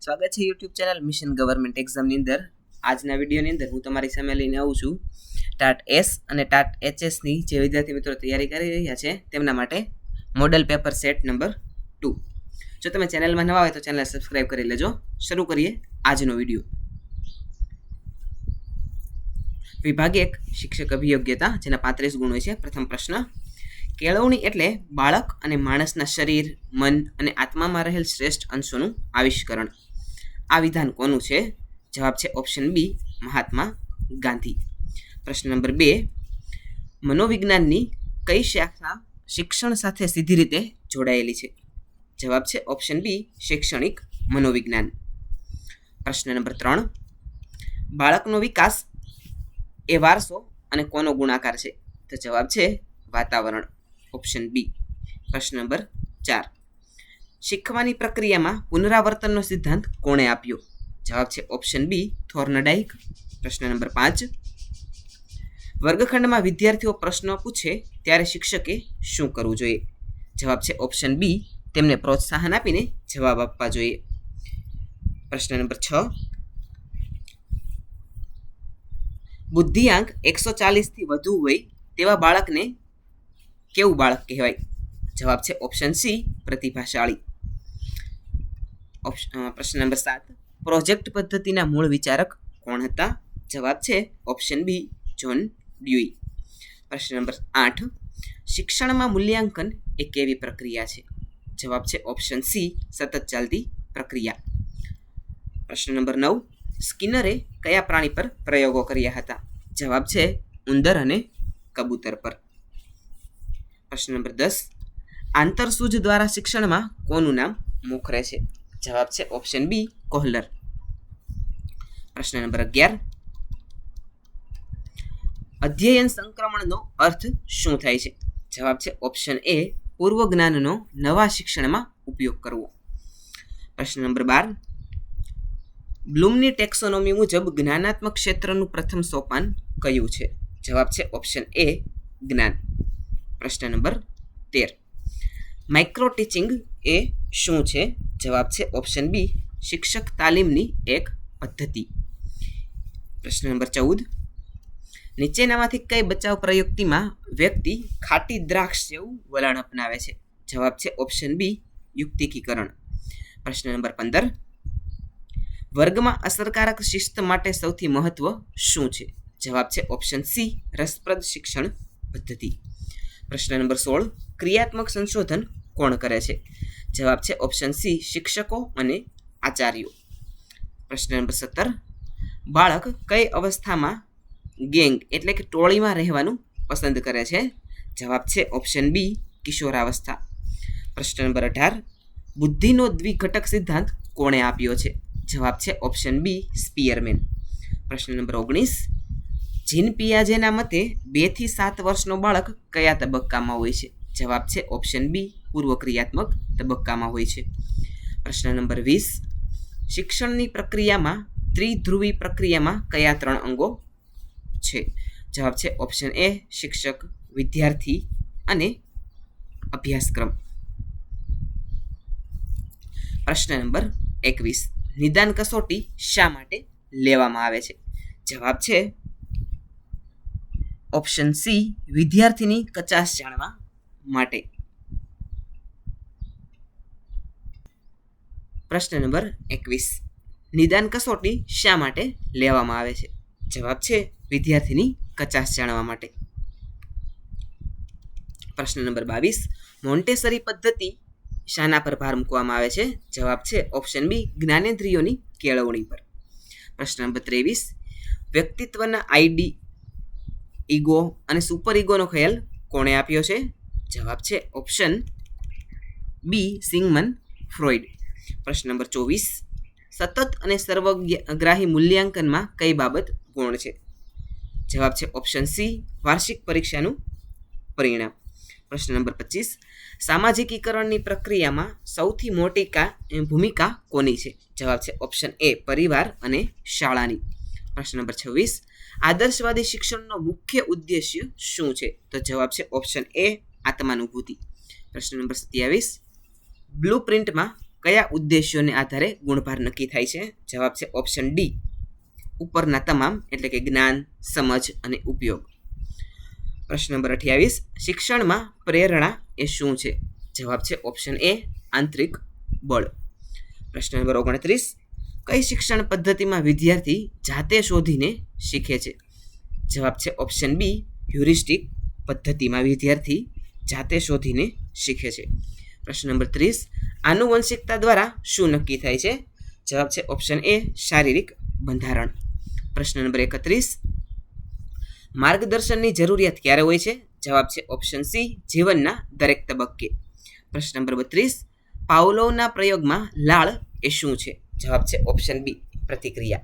સ્વાગત છે YouTube channel mission government એક્ઝામની અંદર। આજના વિડીયોની અંદર હું તમારી સામે લઈને આવું છું ટાટ એસ અને ટાટ એચએસની જે વિદ્યાર્થી મિત્રો તૈયારી કરી રહ્યા છે તેમના માટે મોડલ પેપર સેટ નંબર 2। જો તમે ચેનલમાં નવા હોય તો ચેનલ સબસ્ક્રાઇબ કરી લેજો। શરૂ કરીએ આજનો વિડીયો। વિભાગ 1 શિક્ષક અભિયોગ્યતા, જેના 35 ગુણ હોય છે। પ્રથમ પ્રશ્ન, કેળવણી એટલે બાળક અને માણસના શરીર, મન અને આત્મામાં રહેલ શ્રેષ્ઠ અંશોનું આવિષ્કરણ। આ વિધાન કોનું છે? જવાબ છે ઓપ્શન બી, મહાત્મા ગાંધી। પ્રશ્ન નંબર 2, મનોવિજ્ઞાનની કઈ શાખા શિક્ષણ સાથે સીધી રીતે જોડાયેલી છે? જવાબ છે ઓપ્શન બી, શૈક્ષણિક મનોવિજ્ઞાન। પ્રશ્ન નંબર 3, બાળકનો વિકાસ એ વારસો અને કોનો ગુણાકાર છે? તો જવાબ છે વાતાવરણ, ઓપ્શન બી। પ્રશ્ન નંબર 4, શીખવાની પ્રક્રિયામાં પુનરાવર્તનનો સિદ્ધાંત કોણે આપ્યો? જવાબ છે ઓપ્શન બી, થોર્નડાઇક। પ્રશ્ન નંબર 5, વર્ગખંડમાં વિદ્યાર્થીઓ પ્રશ્નો પૂછે ત્યારે શિક્ષકે શું કરવું જોઈએ? જવાબ છે ઓપ્શન બી, તેમને પ્રોત્સાહન આપીને જવાબ આપવા જોઈએ। પ્રશ્ન નંબર 6, બુદ્ધિઆંક 140 થી વધુ હોય તેવા બાળકને કેવું બાળક કહેવાય? જવાબ છે ઓપ્શન સી, પ્રતિભાશાળી। પ્રશ્ન નંબર 7, પ્રોજેક્ટ પદ્ધતિના મૂળ વિચારક કોણ હતા? જવાબ છે ઓપ્શન બી, જ્હોન ડ્યુઈ। પ્રશ્ન નંબર 8, શિક્ષણમાં મૂલ્યાંકન એ કેવી પ્રક્રિયા છે? જવાબ છે ઓપ્શન સી, સતત ચાલતી પ્રક્રિયા। પ્રશ્ન નંબર 9, સ્કિનરે કયા પ્રાણી પર પ્રયોગો કર્યા હતા? જવાબ છે ઉંદર અને કબૂતર પર। પ્રશ્ન નંબર 10, આંતરસૂઝ દ્વારા શિક્ષણમાં કોનું નામ મોખરે છે? જવાબ છે ઓપ્શન બી, કોહલર। પ્રશ્ન નંબર 11, અધ્યયન સંક્રમણનો અર્થ શું થાય છે? જવાબ છે ઓપ્શન એ, પૂર્વ જ્ઞાનનો નવા શિક્ષણમાં ઉપયોગ કરવો। પ્રશ્ન નંબર 12, બ્લૂમની ટેક્સોનોમી મુજબ જ્ઞાનાત્મક ક્ષેત્રનું પ્રથમ સોપાન કયું છે? જવાબ છે ઓપ્શન એ, જ્ઞાન। પ્રશ્ન નંબર 13, માઇક્રો ટીચિંગ એ શું છે? જવાબ છે ઓપ્શન બી, શિક્ષક તાલીમની એક પદ્ધતિ। પ્રશ્ન નંબર 14, નીચેનામાંથી કઈ બચાવ પ્રયુક્તિમાં વ્યક્તિ ખાટી દ્રાક્ષ જેવું વલણ અપનાવે છે? જવાબ છે ઓપ્શન બી, યુક્તિકીકરણ। પ્રશ્ન નંબર 15, વર્ગમાં અસરકારક શિસ્ત માટે સૌથી મહત્વ શું છે? જવાબ છે ઓપ્શન સી, રસપ્રદ શિક્ષણ પદ્ધતિ। પ્રશ્ન નંબર 16, ક્રિયાત્મક સંશોધન કોણ કરે છે? જવાબ છે ઓપ્શન સી, શિક્ષકો અને આચાર્યો। પ્રશ્ન નંબર 17, બાળક કઈ અવસ્થામાં ગેંગ એટલે કે ટોળીમાં રહેવાનું પસંદ કરે છે? જવાબ છે ઓપ્શન બી, કિશોરાવસ્થા। પ્રશ્ન નંબર 18, બુદ્ધિનો દ્વિઘટક સિદ્ધાંત કોણે આપ્યો છે? જવાબ છે ઓપ્શન બી, સ્પિયરમેન। પ્રશ્ન નંબર 19, જીન પિયાજેના મતે 2 થી 7 વર્ષનો બાળક કયા તબક્કામાં હોય છે? જવાબ છે ઓપ્શન બી, પૂર્વ ક્રિયાત્મક તબક્કામાં હોય છે। પ્રશ્ન નંબર 20, શિક્ષણની પ્રક્રિયામાં ત્રિધ્રુવી પ્રક્રિયામાં કયા 3 અંગો છે? જવાબ છે ઓપ્શન એ, શિક્ષક, વિદ્યાર્થી અને અભ્યાસક્રમ। પ્રશ્ન નંબર 21, નિદાન કસોટી શા માટે લેવામાં આવે છે? જવાબ છે ઓપ્શન સી, વિદ્યાર્થીની કચાશ જાણવા માટે। પ્રશ્ન નંબર 21, નિદાન કસોટી શા માટે લેવામાં આવે છે? જવાબ છે વિદ્યાર્થીની કચાશ જાણવા માટે। પ્રશ્ન નંબર 22, મોન્ટેસરી પદ્ધતિ શાના પર ભાર મૂકવામાં આવે છે? જવાબ છે ઓપ્શન બી, જ્ઞાનેન્દ્રિયોની કેળવણી પર। પ્રશ્ન નંબર 23, વ્યક્તિત્વના આઈડી, ઈગો અને સુપર ઈગોનો ખ્યાલ કોણે આપ્યો છે? જવાબ છે ઓપ્શન બી, સિગમન ફ્રોઈડ। પ્રશ્ન નંબર 24, સતત અને સર્વગ્રાહી મૂલ્યાંકનમાં કઈ બાબત ગૌણ છે? જવાબ છે ઓપ્શન સી, વાર્ષિક પરીક્ષાનું પરિણામ। પ્રશ્ન નંબર 25, સામાજિકીકરણની પ્રક્રિયામાં સૌથી મોટી ભૂમિકા કોની છે? જવાબ છે ઓપ્શન એ, પરિવાર અને શાળાની। પ્રશ્ન નંબર 26, આદર્શવાદી શિક્ષણનો મુખ્ય ઉદ્દેશ્ય શું છે? તો જવાબ છે ઓપ્શન એ, આત્માનુભૂતિ। પ્રશ્ન નંબર 27, બ્લુ પ્રિન્ટમાં કયા ઉદ્દેશ્યોને આધારે ગુણભાર નક્કી થાય છે? જવાબ છે ઓપ્શન ડી, ઉપરના તમામ, એટલે કે જ્ઞાન, સમજ અને ઉપયોગ. પ્રશ્ન નંબર 28, શિક્ષણમાં પ્રેરણા એ શું છે? જવાબ છે ઓપ્શન એ, આંતરિક બળ. પ્રશ્ન નંબર 29, કઈ શિક્ષણ પદ્ધતિમાં વિદ્યાર્થી જાતે શોધીને શીખે છે? જવાબ છે ઓપ્શન બી, હ્યુરિસ્ટિક પદ્ધતિમાં વિદ્યાર્થી જાતે શોધીને શીખે છે. પ્રશ્ન નંબર 30, આનુવંશિકતા દ્વારા શું નક્કી થાય છે? જવાબ છે ઓપ્શન એ, શારીરિક બંધારણ. પ્રશ્ન નંબર 31, માર્ગદર્શનની જરૂરિયાત ક્યારે હોય છે? જવાબ છે ઓપ્શન સી, જીવનના દરેક તબક્કે. પ્રશ્ન નંબર 32, પાવલોવના પ્રયોગમાં લાળ એ શું છે? જવાબ છે ઓપ્શન બી, પ્રતિક્રિયા.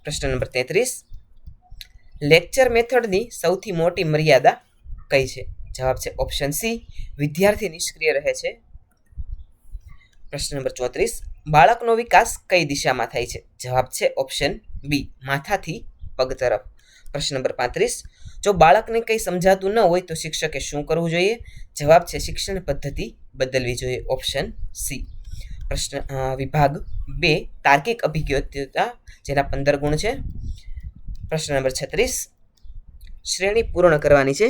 પ્રશ્ન નંબર 33, લેક્ચર મેથડની સૌથી મોટી મર્યાદા કઈ છે? જવાબ છે ઓપ્શન સી, વિદ્યાર્થી નિષ્ક્રિય રહે છે. પ્રશ્ન નંબર 34, બાળકનો વિકાસ કઈ દિશામાં થાય છે? જવાબ છે ઓપ્શન બી, માથાથી પગ તરફ. પ્રશ્ન નંબર 35, જો બાળકને કંઈ સમજાતું ન હોય તો શિક્ષકે શું કરવું જોઈએ? જવાબ છે શિક્ષણ પદ્ધતિ બદલવી જોઈએ, ઓપ્શન સી. પ્રશ્ન વિભાગ 2, તાર્કિક અભિજ્ઞતા, જેના 15 ગુણ છે. પ્રશ્ન નંબર 36, શ્રેણી પૂર્ણ કરવાની છે,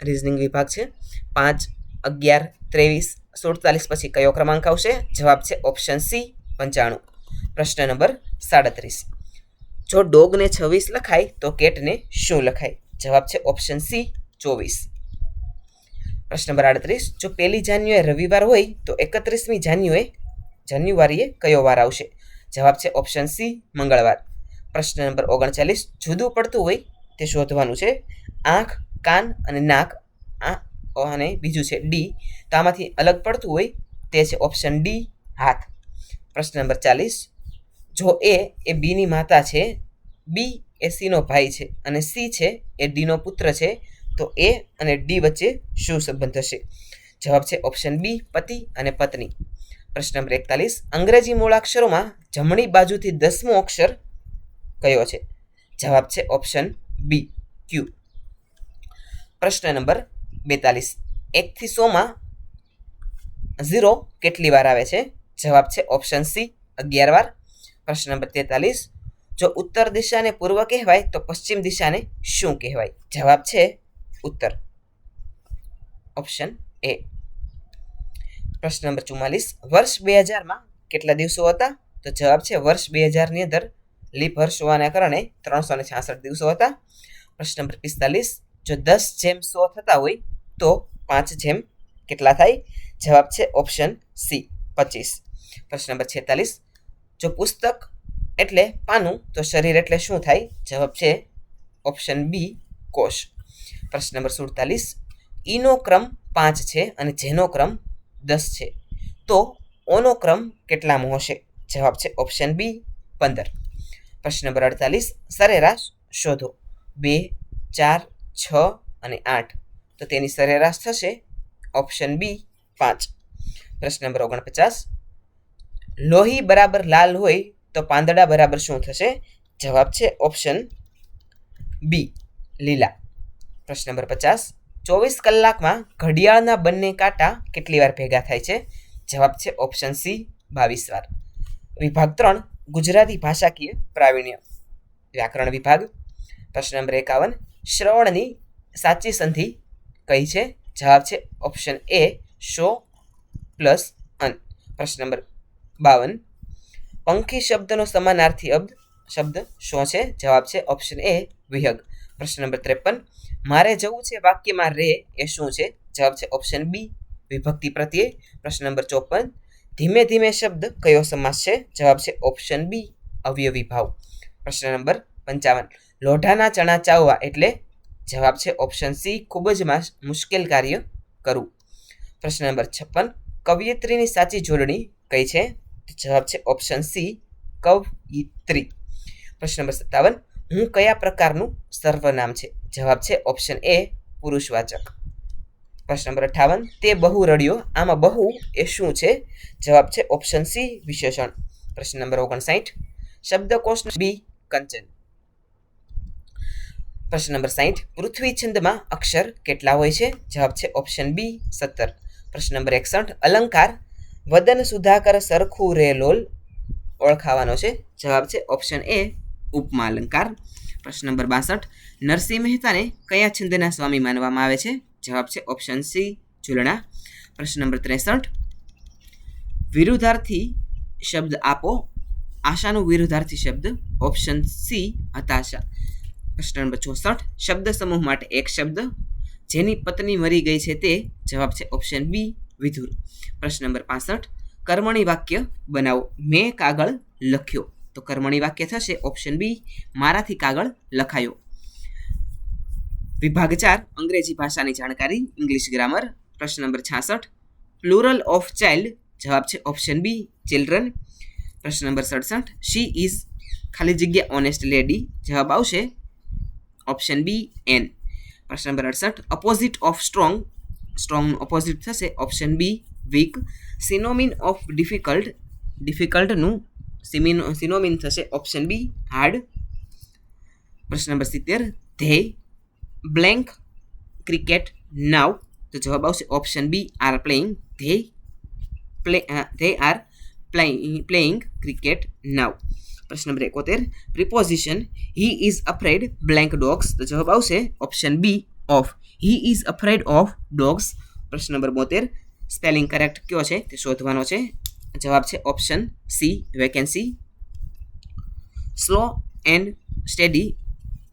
રીઝનિંગ વિભાગ છે. 5, 11, 23, 47 પછી કયો ક્રમાંક આવશે? જવાબ છે ઓપ્શન સી, 95. પ્રશ્ન નંબર 37, જો ડોગને 26 લખાય તો કેટને શું લખાય? જવાબ છે ઓપ્શન સી, 24. પ્રશ્ન નંબર 38, જો 1 જાન્યુઆરી રવિવાર હોય તો 31મી જાન્યુઆરીએ કયો વાર આવશે? જવાબ છે ઓપ્શન સી, મંગળવાર. પ્રશ્ન નંબર 39, જુદું પડતું હોય તે શોધવાનું છે, આંખ, કાન અને નાક, અને બીજું છે ડી, તો આમાંથી અલગ પડતું હોય તે છે ઓપ્શન ડી, હાથ. પ્રશ્ન નંબર 40, જો એ બીની માતા છે, બી એ સીનો ભાઈ છે અને સી છે એ ડીનો પુત્ર છે, તો એ અને ડી વચ્ચે શું સંબંધ હશે? જવાબ છે ઓપ્શન બી, પતિ અને પત્ની. પ્રશ્ન નંબર 41, અંગ્રેજી મૂળાક્ષરોમાં જમણી બાજુથી 10મો અક્ષર કયો છે? જવાબ છે ઓપ્શન બી, ક્યુ. પ્રશ્ન નંબર 42, 1 થી 100માં 0 કેટલી વાર આવે છે? જવાબ છે ઓપ્શન સી, 11 વાર. પ્રશ્ન નંબર 43, જો ઉત્તર દિશાને પૂર્વ કહેવાય તો પશ્ચિમ દિશાને શું કહેવાય? જવાબ છે ઉત્તર, ઓપ્શન એ. પ્રશ્ન નંબર 44, વર્ષ 2000માં કેટલા દિવસો હતા? તો જવાબ છે વર્ષ 2000ની અંદર લીપ વર્ષ હોવાના કારણે 366 દિવસો હતા. પ્રશ્ન નંબર 45, જો 10/100 થતા હોય તો 5 કેટલા થાય? જવાબ છે ઓપ્શન સી, 25. પ્રશ્ન નંબર 46, જો પુસ્તક એટલે પાનું તો શરીર એટલે શું થાય? જવાબ છે ઓપ્શન બી, કોષ. પ્રશ્ન નંબર 47, ઈનો ક્રમ 5 છે અને જેનો ક્રમ 10 છે, તો ઓનો ક્રમ કેટલામો હશે? જવાબ છે ઓપ્શન બી, 15. પ્રશ્ન નંબર 48, સરેરાશ શોધો. 2, 4, 6 અને 8, તો તેની સરેરાશ થશે ઓપ્શન બી, 5. પ્રશ્ન નંબર 49, લોહી બરાબર લાલ હોય તો પાંદડા બરાબર શું થશે? જવાબ છે ઓપ્શન બી, લીલા. પ્રશ્ન નંબર 50, 24 કલાકમાં ઘડિયાળના બંને કાંટા કેટલી વાર ભેગા થાય છે? જવાબ છે ઓપ્શન સી, 22 વાર. વિભાગ 3, ગુજરાતી ભાષાકીય પ્રાવીણ્ય, વ્યાકરણ વિભાગ. પ્રશ્ન નંબર 51, શ્રવણની સાચી સંધિ કઈ છે? જવાબ છે ઓપ્શન એ, શો પ્લસ અન. પ્રશ્ન નંબર 52, પંખી શબ્દનો સમાનાર્થી શબ્દ શું છે? જવાબ છે ઓપ્શન એ, વિહગ. પ્રશ્ન નંબર 53, મારે જવું છે વાક્યમાં રે એ શું છે? જવાબ છે ઓપ્શન બી, વિભક્તિ પ્રત્યય. પ્રશ્ન નંબર 54, ધીમે ધીમે શબ્દ કયો સમાસ છે? જવાબ છે ઓપ્શન બી, અવયવી ભાવ. પ્રશ્ન નંબર 55, લોઢાના ચણા ચાવવા એટલે? જવાબ છે ઓપ્શન સી, ખૂબ જ મુશ્કેલ કાર્ય કરવું. પ્રશ્ન નંબર 56, કવયિત્રીની સાચી જોડણી કઈ છે? જવાબ છે ઓપ્શન સી, કવયિત્રી. પ્રશ્ન નંબર 57, હું કયા પ્રકારનું સર્વનામ છે? જવાબ છે ઓપ્શન એ, પુરુષવાચક. પ્રશ્ન નંબર 58, તે બહુ રડ્યો, આમાં બહુ એ શું છે? જવાબ છે ઓપ્શન સી, વિશેષણ. પ્રશ્ન નંબર 59, શબ્દકોશ બી, કંચન. પ્રશ્ન નંબર 60, પૃથ્વી છંદમાં અક્ષર કેટલા હોય છે? જવાબ છે ઓપ્શન બી, 17. પ્રશ્ન નંબર 61, અલંકાર વદન સુધાકર સરખું રે લોલ ઓળખાવાનો છે. જવાબ છે ઓપ્શન એ ઉપમા અલંકાર. પ્રશ્ન નંબર 62, નરસિંહ મહેતાને કયા છંદના સ્વામી માનવામાં આવે છે? જવાબ છે ઓપ્શન સી ઝૂલણા. પ્રશ્ન નંબર 63, વિરુદ્ધાર્થી શબ્દ આપો. આશાનું વિરુદ્ધાર્થી શબ્દ ઓપ્શન સી હતાશા. પ્રશ્ન નંબર 64, શબ્દ સમૂહ માટે એક શબ્દ. જેની પત્ની મરી ગઈ છે તે. જવાબ છે ઓપ્શન બી વિધુર. પ્રશ્ન નંબર 65, કર્મણી વાક્ય બનાવો. મેં કાગળ લખ્યો. તો કર્મણી વાક્ય થશે ઓપ્શન બી મારાથી કાગળ લખાયો. વિભાગ 4 અંગ્રેજી ભાષાની જાણકારી ઇંગ્લિશ ગ્રામર. પ્રશ્ન નંબર 66, પ્લુરલ ઓફ ચાઇલ્ડ. જવાબ છે ઓપ્શન બી ચિલ્ડ્રન. પ્રશ્ન નંબર 67, શી ઇઝ ખાલી જગ્યા ઓનેસ્ટ લેડી. જવાબ આવશે ઓપ્શન બી એન. પ્રશ્ન નંબર 68, અપોઝિટ ઓફ સ્ટ્રોંગ. સ્ટ્રોંગનું ઓપોઝિટ થશે option B weak. Synonym of difficult. ડિફિકલ્ટનું સિનોમિન થશે ઓપ્શન બી હાર્ડ. પ્રશ્ન નંબર 70, ધે બ્લેન્ક ક્રિકેટ નાવ. તો જવાબ આવશે option B are playing. They are playing cricket નાવ. પ્રશ્ન નંબર 71, preposition he is afraid blank dogs. તો જવાબ આવશે option B of. He is afraid of dogs. પ્રશ્ન નંબર 72, સ્પેલિંગ કરેક્ટ કયો છે તે શોધવાનો છે. જવાબ છે option C vacancy. Slow and steady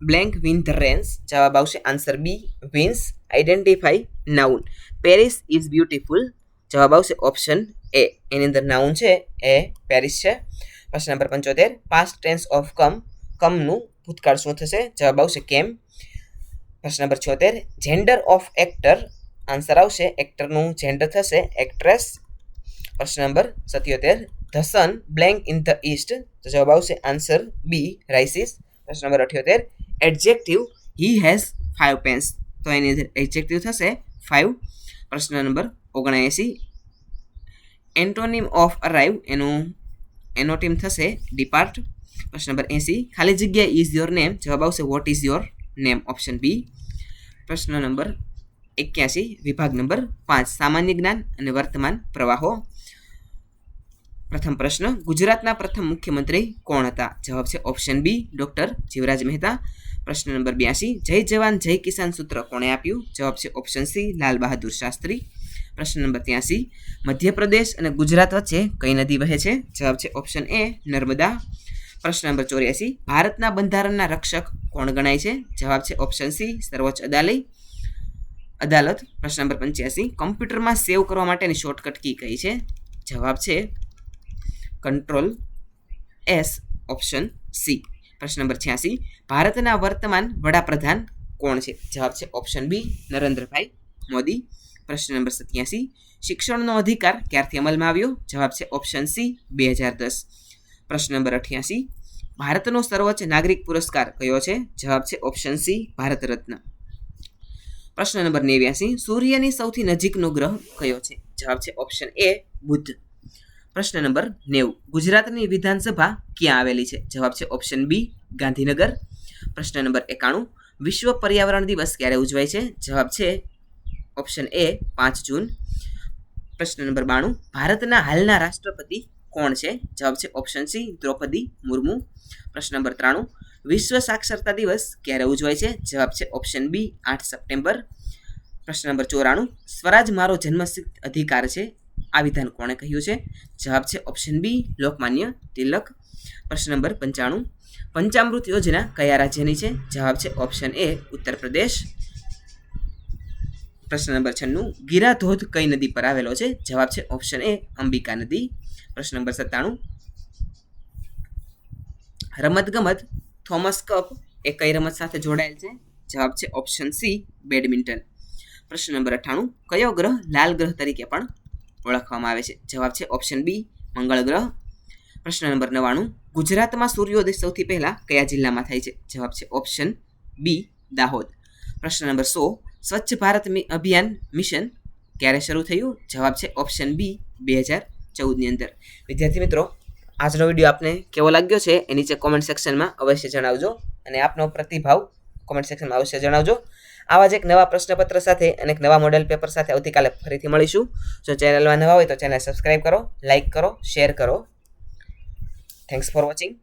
blank win the race. જવાબ આવશે answer B wins. Identify noun. Paris is beautiful. જવાબ આવશે ઓપ્શન એ. એની અંદર નાઉન છે એ પેરિસ છે. પ્રશ્ન નંબર 75, પાસ્ટ ટેન્સ ઓફ કમ. કમનું ભૂતકાળ શું થશે? જવાબ આવશે કેમ. પ્રશ્ન નંબર 76, જેન્ડર ઓફ એક્ટર. આન્સર આવશે એક્ટરનું જેન્ડર થશે એક્ટ્રેસ. પ્રશ્ન નંબર 77, the sun blank in the east. તો જવાબ આવશે આન્સર બી રાઇસિસ. પ્રશ્ન નંબર 78, એડજેક્ટિવ હી હેઝ 5 પેન્સ. તો એની અંદર એડજેક્ટિવ થશે 5. પ્રશ્ન નંબર 79, એન્ટોનિમ ઓફ અરાઇવ. એનું એનોટિમ થશે ડિપાર્ટ. પ્રશ્ન નંબર 80, ખાલી જગ્યા ઇઝ યોર નેમ. જવાબ આવશે what is your name option B. પ્રશ્ન નંબર 81, વિભાગ નંબર 5 સામાન્ય જ્ઞાન અને વર્તમાન પ્રવાહો. પ્રથમ પ્રશ્ન, ગુજરાતના પ્રથમ મુખ્યમંત્રી કોણ હતા? જવાબ છે option B doctor Jivraj Mehta. પ્રશ્ન નંબર 82, જય જવાન જય કિસાન સૂત્ર કોણે આપ્યું? જવાબ છે ઓપ્શન સી લાલ બહાદુર શાસ્ત્રી. પ્રશ્ન નંબર 83, મધ્યપ્રદેશ અને ગુજરાત વચ્ચે કઈ નદી વહે છે? જવાબ છે ઓપ્શન એ નર્મદા. પ્રશ્ન નંબર 84, ભારતના બંધારણના રક્ષક કોણ ગણાય છે? જવાબ છે ઓપ્શન સી સર્વોચ્ચ અદાલત. પ્રશ્ન નંબર 85, કમ્પ્યુટરમાં સેવ કરવા માટેની શોર્ટકટ કી કઈ છે? જવાબ છે કંટ્રોલ એસ ઓપ્શન સી. પ્રશ્ન નંબર 86, ભારતના વર્તમાન વડાપ્રધાન કોણ છે? જવાબ છે ઓપ્શન બી નરેન્દ્રભાઈ મોદી. પ્રશ્ન નંબર 87, શિક્ષણનો અધિકાર ક્યારથી અમલમાં આવ્યો? જવાબ છે ઓપ્શન સી 2010. પ્રશ્ન નંબર 88, ભારતનો સર્વોચ્ચ નાગરિક પુરસ્કાર કયો છે? જવાબ છે ઓપ્શન સી ભારત રત્ન. પ્રશ્ન નંબર 89, સૂર્યની સૌથી નજીકનો ગ્રહ કયો છે? જવાબ છે ઓપ્શન એ બુધ. પ્રશ્ન નંબર 90, ગુજરાતની વિધાનસભા ક્યાં આવેલી છે? જવાબ છે ઓપ્શન બી ગાંધીનગર. પ્રશ્ન નંબર 91, વિશ્વ પર્યાવરણ દિવસ ક્યારે ઉજવાય છે? જવાબ છે ઓપ્શન એ 5 જૂન. પ્રશ્ન નંબર 92, ભારતના હાલના રાષ્ટ્રપતિ કોણ છે? જવાબ છે ઓપ્શન સી દ્રૌપદી મુર્મુ. પ્રશ્ન નંબર 93, વિશ્વ સાક્ષરતા દિવસ ક્યારે ઉજવાય છે? જવાબ છે ઓપ્શન બી 8 સપ્ટેમ્બર. પ્રશ્ન નંબર 94, સ્વરાજ મારો જન્મસિદ્ધ અધિકાર છે. આ વિધાન કોણે કહ્યું છે? જવાબ છે ઓપ્શન બી લોકમાન્ય તિલક. પ્રશ્ન નંબર 95, પંચામૃત યોજના કયા રાજ્યની છે? જવાબ છે ઓપ્શન એ ઉત્તર પ્રદેશ. પ્રશ્ન નંબર 96, ગીરા ધોધ કઈ નદી પર આવેલો છે? જવાબ છે ઓપ્શન એ અંબિકા નદી. પ્રશ્ન નંબર 97, રમતગમત થોમસ કપ એ કઈ રમત સાથે જોડાયેલ છે? જવાબ છે ઓપ્શન સી બેડમિન્ટન. પ્રશ્ન નંબર 98, કયો ગ્રહ લાલ ગ્રહ તરીકે પણ ઓળખવામાં આવે છે? જવાબ છે ઓપ્શન બી મંગળ ગ્રહ. પ્રશ્ન નંબર 99, ગુજરાતમાં સૂર્યોદય સૌથી પહેલા કયા જિલ્લામાં થાય છે? જવાબ છે ઓપ્શન બી દાહોદ. પ્રશ્ન નંબર 100, સ્વચ્છ ભારત અભિયાન મિશન ક્યારે શરૂ થયું? જવાબ છે ઓપ્શન બી 2014ની અંદર. વિદ્યાર્થી મિત્રો, આજનો વિડીયો આપને કેવો લાગ્યો છે એ નીચે કોમેન્ટ સેક્શનમાં અવશ્ય જણાવજો અને આપનો પ્રતિભાવ કોમેન્ટ સેક્શનમાં અવશ્ય જણાવજો. આવા જ એક નવા પ્રશ્નપત્ર સાથે અને એક નવા મોડેલ પેપર સાથે આવતીકાલે ફરીથી મળીશું. જો ચેનલમાં નવા હોય તો ચેનલ સબસ્ક્રાઈબ કરો, લાઇક કરો, શેર કરો. Thanks for watching.